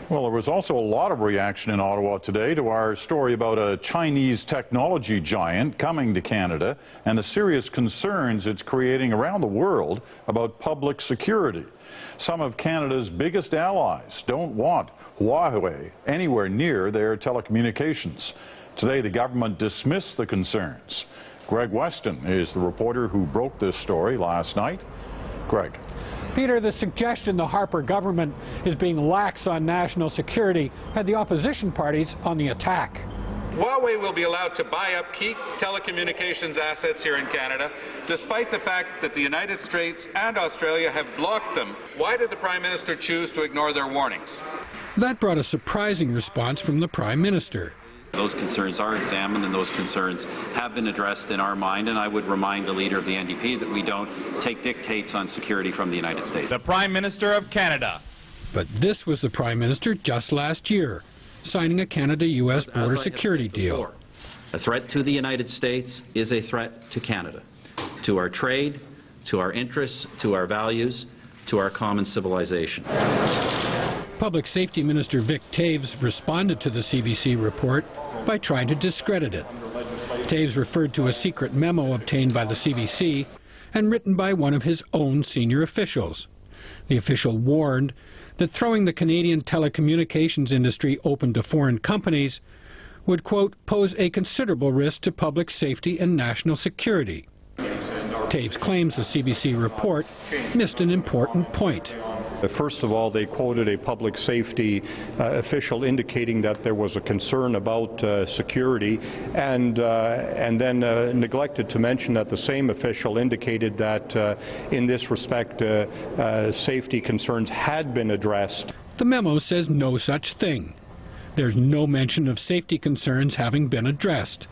Well, there was also a lot of reaction in Ottawa today to our story about a Chinese technology giant coming to Canada and the serious concerns it's creating around the world about public security. Some of Canada's biggest allies don't want Huawei anywhere near their telecommunications. Today, the government dismissed the concerns. Greg Weston is the reporter who broke this story last night. Greg. Peter, the suggestion the Harper government is being lax on national security had the opposition parties on the attack. Huawei will be allowed to buy up key telecommunications assets here in Canada, despite the fact that the United States and Australia have blocked them. Why did the Prime Minister choose to ignore their warnings? That brought a surprising response from the Prime Minister. Those concerns are examined and those concerns have been addressed in our mind, and I would remind the Leader of the NDP that we don't take dictates on security from the United States. The Prime Minister of Canada. But this was the Prime Minister just last year, signing a Canada-U.S. border security deal. A threat to the United States is a threat to Canada, to our trade, to our interests, to our values, to our common civilization. Public Safety Minister Vic Taves responded to the CBC report by trying to discredit it. Taves referred to a secret memo obtained by the CBC and written by one of his own senior officials. The official warned that throwing the Canadian telecommunications industry open to foreign companies would, quote, pose a considerable risk to public safety and national security. Taves claims the CBC report missed an important point. First of all, they quoted a public safety official indicating that there was a concern about security, and then neglected to mention that the same official indicated that in this respect safety concerns had been addressed. The memo says no such thing. There's no mention of safety concerns having been addressed.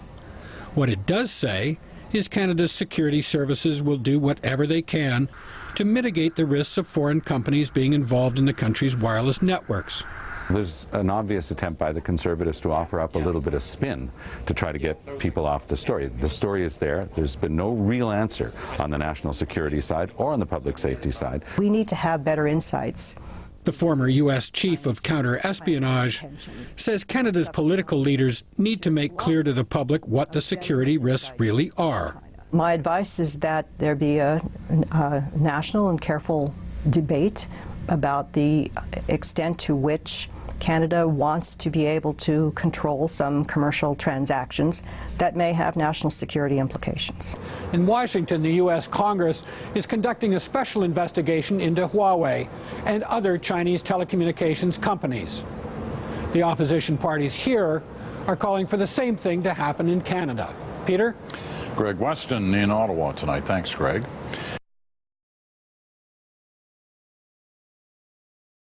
What it does say is Canada's security services will do whatever they can to mitigate the risks of foreign companies being involved in the country's wireless networks. There's an obvious attempt by the Conservatives to offer up a little bit of spin to try to get people off the story. The story is there. There's been no real answer on the national security side or on the public safety side. We need to have better insights. The former U.S. chief of counter-espionage says Canada's political leaders need to make clear to the public what the security risks really are. My advice is that there be a national and careful debate about the extent to which Canada wants to be able to control some commercial transactions that may have national security implications. In Washington, the U.S. Congress is conducting a special investigation into Huawei and other Chinese telecommunications companies. The opposition parties here are calling for the same thing to happen in Canada. Peter? Greg Weston in Ottawa tonight. Thanks, Greg.